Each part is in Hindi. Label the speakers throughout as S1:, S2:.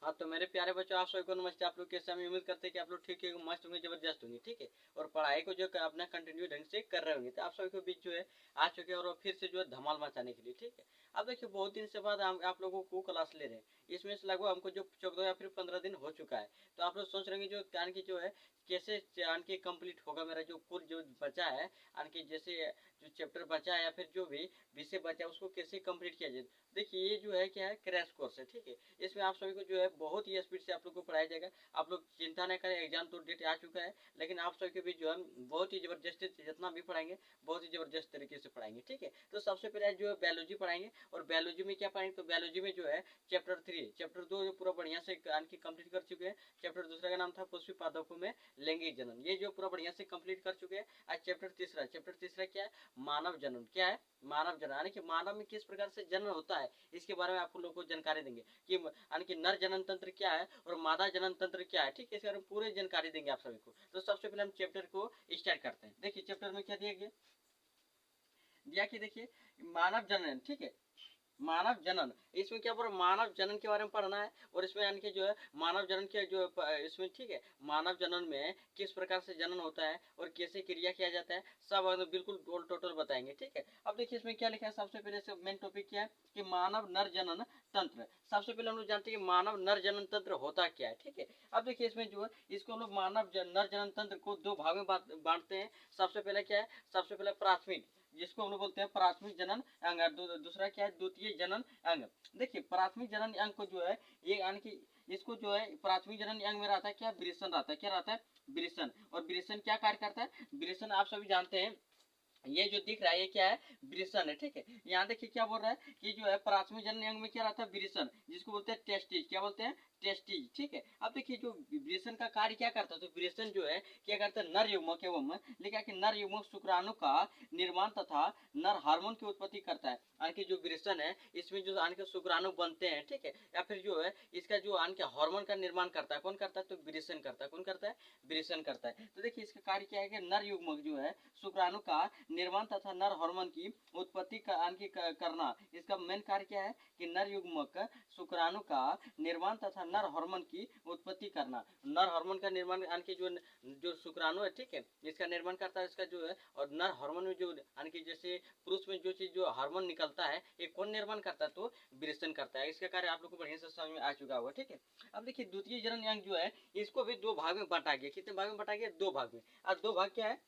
S1: हाँ तो मेरे प्यारे बच्चों, आप सभी को नमस्ते। आप लोग कैसे? हम उम्मीद करते हैं कि आप लोग ठीक है, मस्त होंगे, जबरदस्त होंगे, ठीक है। और पढ़ाई को जो अपना कंटिन्यू ढंग से कर रहे होंगे। तो आप सभी को बीच जो है आ चुके हैं, और फिर से जो है धमाल मचाने के लिए, ठीक है। अब देखिए, बहुत दिन से बाद हम आप लोगों को क्लास ले रहे हैं। इसमें से लगभग हमको जो 14 या फिर 15 दिन हो चुका है। तो आप लोग सोच रहे हैं जो ज्ञान की जो है कैसे ज्ञान की कंप्लीट होगा। मेरा जो कुल जो बचा है यानी कि जैसे जो चैप्टर बचा है या फिर जो भी विषय बचा है उसको कैसे कंप्लीट किया जाए। देखिए, ये जो है क्या है, क्रैश कोर्स है, ठीक है। इसमें आप सभी को जो है बहुत ही स्पीड से आप लोग को पढ़ाया जाएगा। आप लोग चिंता नहीं करें, एग्जाम तो डेट आ चुका है, लेकिन आप सभी के भी जो है बहुत ही जबरदस्त, जितना भी पढ़ाएंगे बहुत ही जबरदस्त तरीके से पढ़ाएंगे, ठीक है। तो सबसे पहले जो है बायोलॉजी पढ़ाएंगे, और बायोलॉजी में क्या पढ़ाएंगे, तो बायोलॉजी में जो है चैप्टर 3 चैप्टर 2 जो पूरा बढ़िया से कंप्लीट कर चुके हैं। चैप्टर दूसरा का नाम था पुष्पी पादपों में लैंगिक जनन, ये जो पूरा बढ़िया से कंप्लीट कर चुके हैं। आज चैप्टर तीसरा क्या है, मानव जनन। क्या है, मानव जनन, यानी कि मानव में किस प्रकार से जनन होता है, इसके बारे में आप लोगों को जानकारी देंगे कि यानी कि नर जनन तंत्र क्या है और मादा जनन तंत्र क्या है, ठीक है। इसके बारे में पूरी जानकारी देंगे आप सभी को। तो सबसे पहले हम चैप्टर को स्टार्ट करते हैं। देखिए, चैप्टर में क्या दिया गया, कि देखिए मानव जनन, ठीक है। मानव जनन, इसमें क्या पर मानव जनन के बारे में पढ़ना है। और इसमें यानी कि जो है मानव जनन के जो इसमें, ठीक है, मानव जनन में किस प्रकार से जनन होता है और कैसे क्रिया किया जाता है, सब बिल्कुल टोटल बताएंगे, ठीक है। अब देखिए इसमें क्या लिखा है, सबसे पहले मेन टॉपिक क्या है कि मानव नर जनन तंत्र। सबसे पहले हम लोग जानते हैं कि मानव नर जनन तंत्र होता क्या है, ठीक है। अब देखिए इसमें जो है इसको हम लोग मानव नर जनन तंत्र को दो भाग में बांटते हैं। सबसे पहले क्या है, सबसे पहले प्राथमिक, जिसको हम लोग बोलते हैं प्राथमिक जनन अंग। दूसरा क्या है, द्वितीय जनन अंग। देखिए प्राथमिक जनन अंग को जो है ये यानी कि इसको जो है प्राथमिक जनन अंग में रहता है क्या, वृषण रहता है। क्या रहता है, वृषण। और वृषण क्या कार्य करता है, वृषण आप सभी जानते हैं, ये जो दिख रहा है ये क्या है, वृषण है, ठीक है। यहाँ देखिए क्या बोल रहा है कि जो है प्राथमिक जनन अंग में क्या रहता है, वृषण, जिसको बोलते हैं टेस्टिज। क्या बोलते हैं, टेस्टिज, ठीक है। अब देखिए जो वृषण का कार्य क्या करता है, तो वृषण जो है क्या करता है, नर युग्मक एवं लिखा कि नर युग्मक शुक्राणु का निर्माण तथा नर हार्मोन की उत्पत्ति करता है। यानी कि जो वृषण है इसमें जो यानी कि शुक्राणु बनते हैं, ठीक है, या फिर जो है इसका जो यानी कि हार्मोन का निर्माण करता है, कौन करता है, तो वृषण करता है। कौन करता है, वृषण करता है। तो देखिए इसका कार्य क्या है कि नर युग्मक जो है शुक्राणु का निर्माण तथा नर हार्मोन की उत्पत्ति करना। इसका मेन कार्य क्या है कि नर युग्मक शुक्राणु का निर्माण तथा नर हार्मोन की उत्पत्ति करना। नर हार्मोन का निर्माण यानी कि जो जो शुक्राणु है, ठीक है, इसका निर्माण करता है, इसका जो है। और नर हार्मोन में जो यानी कि जैसे पुरुष में जो चीज जो हार्मोन निकलता है, ये कौन निर्माण करता है, तो वृषण करता है। इसका कार्य आप लोग को बढ़िया से समझ में आ चुका होगा, ठीक है। अब देखिए द्वितीय जनन अंग जो है इसको भी दो भाग में बांटा गया। कितने भाग में बांटा गया, दो भाग में। और दो भाग क्या है,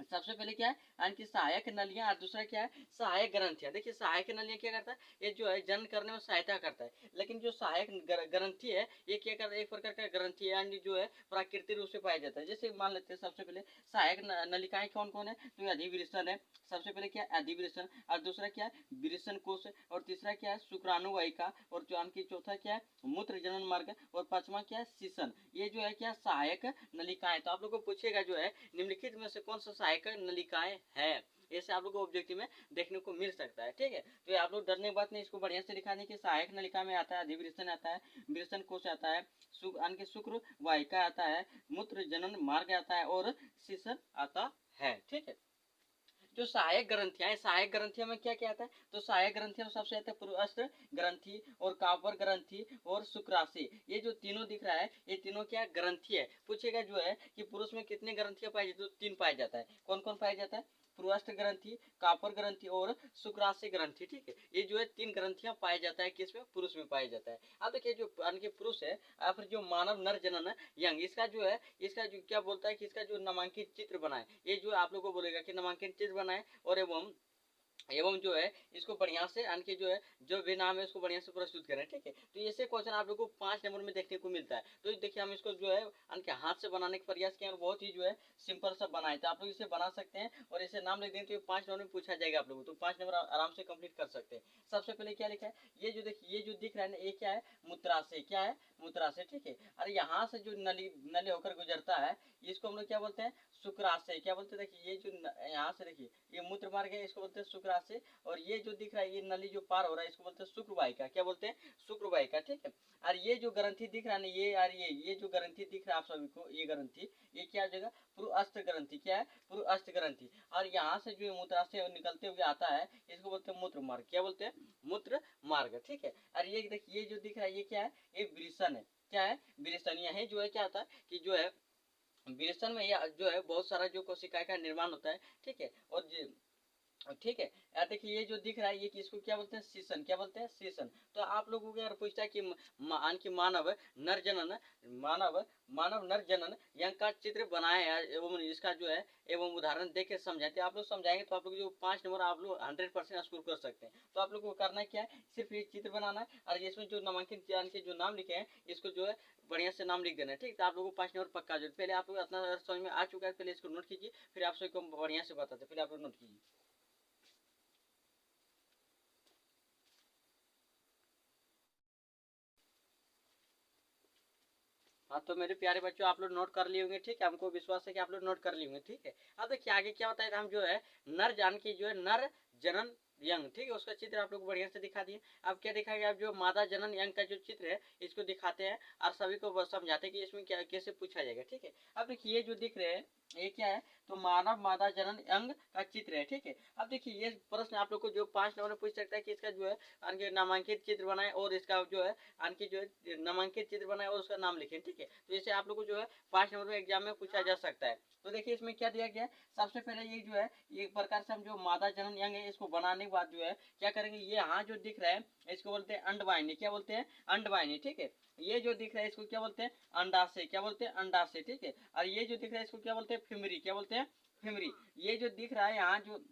S1: सबसे पहले क्या है यानी कि सहायक नलियां, और दूसरा क्या है, सहायक ग्रंथियां। देखिए सहायक नलियां क्या करता है, ये जो है जनन करने में सहायता करता है। लेकिन जो सहायक ग्रंथि है ये क्या करता है, एक प्रकार का ग्रंथि यानी जो है प्राकृतिक रूप से पाया जाता है। जैसे मान लेते हैं सबसे पहले सहायक नलिकाएं कौन कौन है, तो अधिवृषण है। सबसे पहले क्या है, अधिवृषण। और दूसरा क्या है, वृषण कोश। और तीसरा क्या है, शुक्राणु वाहिका। और जो की चौथा क्या है, मूत्र जनन मार्ग। और पांचवा क्या है, सीसन। ये जो है क्या, सहायक नलिकाएं। तो आप लोग को पूछेगा जो है निम्नलिखित में से कौन सा सहायक नलिकाएं हैं, ऐसे आप लोग को ऑब्जेक्टिव में देखने को मिल सकता है, ठीक है। तो आप लोग डरने की बात नहीं, इसको बढ़िया से लिखा नहीं कि सहायक नलिका में आता है अधिवृषण आता है, वृषण कोश आता है, शुक्र वाहिका आता है, मूत्र जनन मार्ग आता है, और सीसन आता है, ठीक है। जो सहायक ग्रंथियां है, सहायक ग्रंथियों में क्या क्या आता है, तो सहायक ग्रंथियों में सबसे आता है पुरुष ग्रंथि और कापर ग्रंथि और शुक्राशय। ये जो तीनों दिख रहा है ये तीनों क्या ग्रंथि है। पूछेगा जो है कि पुरुष में कितने ग्रंथियां पाई जाती है, तो 3 पाया जाता है। कौन कौन पाया जाता है, पुरुष ग्रंथि, कापर ग्रंथि और शुक्राशय ग्रंथि, ठीक है। ये जो है 3 ग्रंथियां पाया जाता है, किसमें, पुरुष में पाया जाता है। अब देखिए जो पुरुष है या फिर जो मानव नर जनन है यंग, इसका जो है इसका जो क्या बोलता है कि इसका जो नामांकित चित्र बनाए, ये जो आप लोगों को बोलेगा कि नामांकित चित्र बनाए, और एवं जो है इसको बढ़िया से यानी कि जो है जो भी नाम है उसको बढ़िया से प्रस्तुत करें, ठीक है। तो ऐसे क्वेश्चन आप लोगों को 5 नंबर में देखने को मिलता है। तो देखिए हम इसको जो है यानी कि हाथ से बनाने का प्रयास किया और बहुत ही जो है सिंपल सा बनाए, तो आप लोग इसे बना सकते हैं और इसे नाम लिख दें तो 5 नंबर में पूछा जाएगा आप लोगों को, तो 5 नंबर आराम से कंप्लीट कर सकते हैं। सबसे पहले क्या लिखा है, ये जो देखिए ये जो दिख रहा है ना, ये क्या है, मूत्राशय। क्या है, मूत्राशय, ठीक है। और यहाँ से जो नली नली होकर गुजरता है इसको हम लोग क्या बोलते हैं, शुक्राशय, क्या बोलते हैं देखिए, ये जो यहाँ से देखिए ये मूत्र मार्ग है, इसको बोलते हैं शुक्राशय। और ये जो दिख रहा है ये नली जो पार हो रहा है इसको बोलते हैं शुक्रवाहिका, क्या बोलते हैं, शुक्रवाहिका, ठीक है। और ये जो ग्रंथि दिख रहा है ना, ये और ये जो ग्रंथि दिख रहा है आप सभी को, ये ग्रंथि, ये क्या हो जाएगा, पुरुअस्त ग्रंथि, क्या है, पुरुअस्त ग्रंथि। और यहाँ से जो मूत्राशय निकलते हुए आता है इसको बोलते हैं मूत्र मार्ग, क्या बोलते हैं, मूत्र मार्ग, ठीक है। और ये देखिए ये जो दिख रहा है ये क्या है, ये वृषण है, क्या है, वृषण। यहाँ जो है क्या होता है कि जो है वृषण में या जो है बहुत सारा जो कोशिकाएं का निर्माण होता है, ठीक है। और ठीक है यार, देखिए ये जो दिख रहा है ये किसको क्या बोलते हैं, शीशन, क्या बोलते हैं, शीशन। तो आप लोगों को यार पूछता है कि मानव नर जनन, मानव मानव नर जनन यंग का चित्र बनाया है एवं इसका जो है एवं उदाहरण देख के समझाते आप लोग समझाएंगे तो आप लोग जो 5 नंबर आप लोग 100% स्कोर कर सकते हैं। तो आप लोग को करना क्या है, सिर्फ ये चित्र बनाना है और इसमें जो नामांकित के जो नाम लिखे हैं इसको जो है बढ़िया से नाम लिख देना है, ठीक। तो आप लोगों को 5 नंबर पक्का जो पहले आप लोग अपना समझ में आ चुका है, पहले इसको नोट कीजिए, फिर आप सबको बढ़िया से बताते, पहले आप लोग नोट कीजिए। हाँ तो मेरे प्यारे बच्चों आप लोग नोट कर लिए होंगे, ठीक है, हमको विश्वास है कि आप लोग नोट कर लिए होंगे, ठीक है। अब देखिए आगे क्या होता है, हम जो है नर जान की जो है नर जनन यंग, ठीक है, उसका चित्र आप लोग बढ़िया से दिखा दिए। अब क्या दिखाएंगे, आप जो मादा जनन यंग का जो चित्र है इसको दिखाते हैं और सभी को समझाते हैं कि इसमें क्या कैसे पूछा जाएगा, ठीक है। अब देखिए ये जो दिख रहे हैं ये क्या है, तो मानव मादा जनन अंग का चित्र है, ठीक है। अब देखिए ये प्रश्न आप लोग को जो 5 नंबर पूछ सकता है कि इसका जो है नामांकित चित्र बनाए और इसका जो है जो है नामांकित चित्र बनाए और उसका नाम लिखें, ठीक है। तो इसे आप लोग को जो है 5 नंबर में एग्जाम में पूछा जा सकता है। तो देखिए इसमें क्या दिया गया है, सबसे पहले ये जो है एक प्रकार से हम जो मादा जनन यंग है इसको बनाने के बाद जो है क्या करेंगे, ये यहाँ जो दिख रहा है इसको बोलते हैं अंडवाहिनी, क्या बोलते हैं, अंडवाहिनी, ठीक है। ये जो दिख रहा है इसको क्या बोलते हैं, अंडाशय, क्या बोलते हैं, अंडाशय, ठीक है। और ये जो दिख रहा है इसको क्या बोलते हैं, फिमरी, क्या बोलते हैं, फिमरी। ये जो दिख रहा है यहाँ जो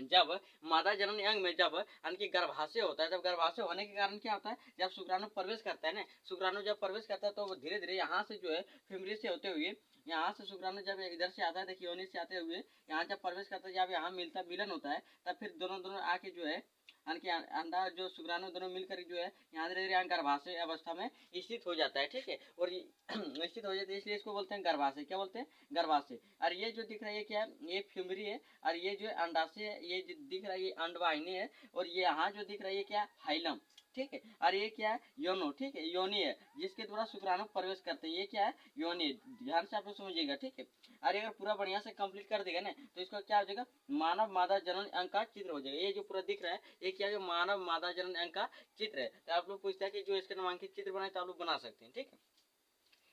S1: जब मादा जनन अंग में जब गर्भाशय होता है, जब गर्भाशय होने के कारण क्या होता है, जब शुक्राणु प्रवेश करता है ना, शुक्राणु जब प्रवेश करता है तो वो धीरे धीरे यहाँ से जो है फिमरी से होते हुए यहाँ से शुक्राणु जब इधर से आता है, देखिए योनि से आते हुए यहाँ जब प्रवेश करता है, जब यहाँ मिलता मिलन होता है तब फिर दोनों दोनों आके जो है अंडा जो शुक्राणु दोनों मिलकर जो है यहाँ धीरे धीरे गर्भाशय अवस्था में स्थित हो जाता है, ठीक है। और स्थित हो जाता है इसलिए इसको बोलते हैं गर्भाशय, क्या बोलते हैं, गर्भाशय। और ये जो दिख रहा है ये क्या है, ये फ्यूमरी है। और ये जो अंडाशय है ये जो दिख रहा है ये अंडवाहिनी है। और ये यहाँ जो दिख रहा है ये क्या है, हाइलम, ठीक है। और ये क्या है, योनो, ठीक है, योनि है जिसके द्वारा शुक्राणु प्रवेश करते हैं, ये क्या है, योनि। ध्यान से आप लोग समझिएगा, ठीक है। अरे अगर पूरा बढ़िया से कंप्लीट कर देगा ना तो इसका क्या हो जाएगा, मानव मादा जनन अंग का चित्र हो जाएगा। ये जो पूरा दिख रहा है ये क्या है, मानव मादा जनन अंग का चित्र है। तो आप लोग पूछता है कि जो इसके नामांकित चित्र बनाए तो आप लोग बना सकते हैं, ठीक है।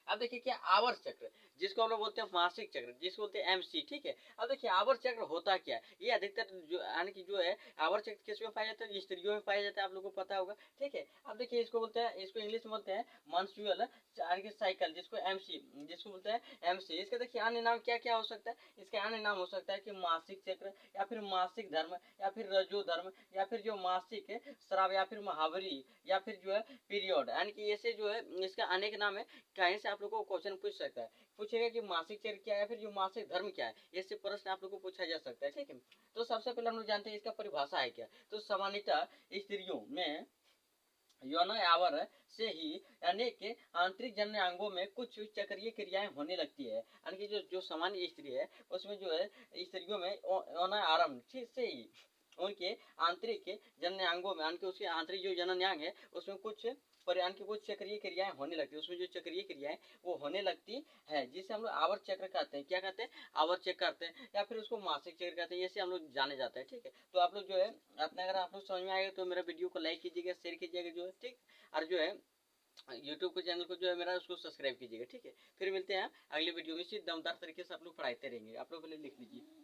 S1: अब देखिए क्या आवर्त चक्र, जिसको हम लोग बोलते हैं मासिक चक्र, जिसको बोलते हैं एमसी, ठीक है। अब देखिए आवर्त चक्र होता क्या है, ये अधिकतर जो यानी कि जो है आवर्त चक्र किसमें पाया जाता है, स्त्रियों में पाया जाता है, आप लोगों को पता होगा, ठीक है। अब देखिए इसको बोलते हैं, इसको इंग्लिश में बोलते हैं मंस्ट्रुअल साइकिल, जिसको एमसी, जिसको बोलते हैं एमसी। इसका देखिए अन्य नाम क्या क्या हो सकता है, इसका अन्य नाम हो सकता है कि मासिक चक्र या फिर मासिक धर्म या फिर रजो धर्म या फिर जो मासिक श्राव या फिर महावरी या फिर जो है पीरियड, यानी कि ऐसे जो है इसका अनेक नाम है। कहीं से आप लोग को क्वेश्चन पूछ सकता है, पूछेगा कि मासिक चक्र क्या है फिर जो मासिक धर्म क्या है, ऐसे प्रश्न आप लोग को पूछा जा सकता है, ठीक है। तो सबसे पहले हम लोग जानते हैं इसका परिभाषा है क्या। तो सामान्यतः स्त्रियों में यौन आवर से ही अनेक आंतरिक जनन अंगों में कुछ चक्रीय क्रियाएं होने लगती है, यानी कि जो सामान्य स्त्री है उसमें जो है स्त्रियों में यौन आरंभ से ही उनके आंतरिक जनन अंगों में, यानी कि उसके आंतरिक जो जनन अंग है उसमें कुछ परियान की कुछ चक्रीय क्रियाएं होने लगती है, उसमें जो चक्रीय क्रियाएं वो होने लगती है, जिसे हम लोग आवर्त चक्र कहते हैं। क्या कहते हैं, आवर्त चक्र कहते हैं या फिर उसको मासिक चक्र कहते हैं, ऐसे हम लोग जाने जाते हैं, ठीक है। तो आप लोग जो है अपने अगर आप लोग समझ में आएगा तो मेरा वीडियो को लाइक कीजिएगा, शेयर कीजिएगा जो है, ठीक। और जो है यूट्यूब के चैनल को जो है मेरा उसको सब्सक्राइब कीजिएगा, ठीक है। फिर मिलते हैं अगले वीडियो में, इसी दमदार तरीके से आप लोग पढ़ाते रहेंगे। आप लोग पहले लिख लीजिए।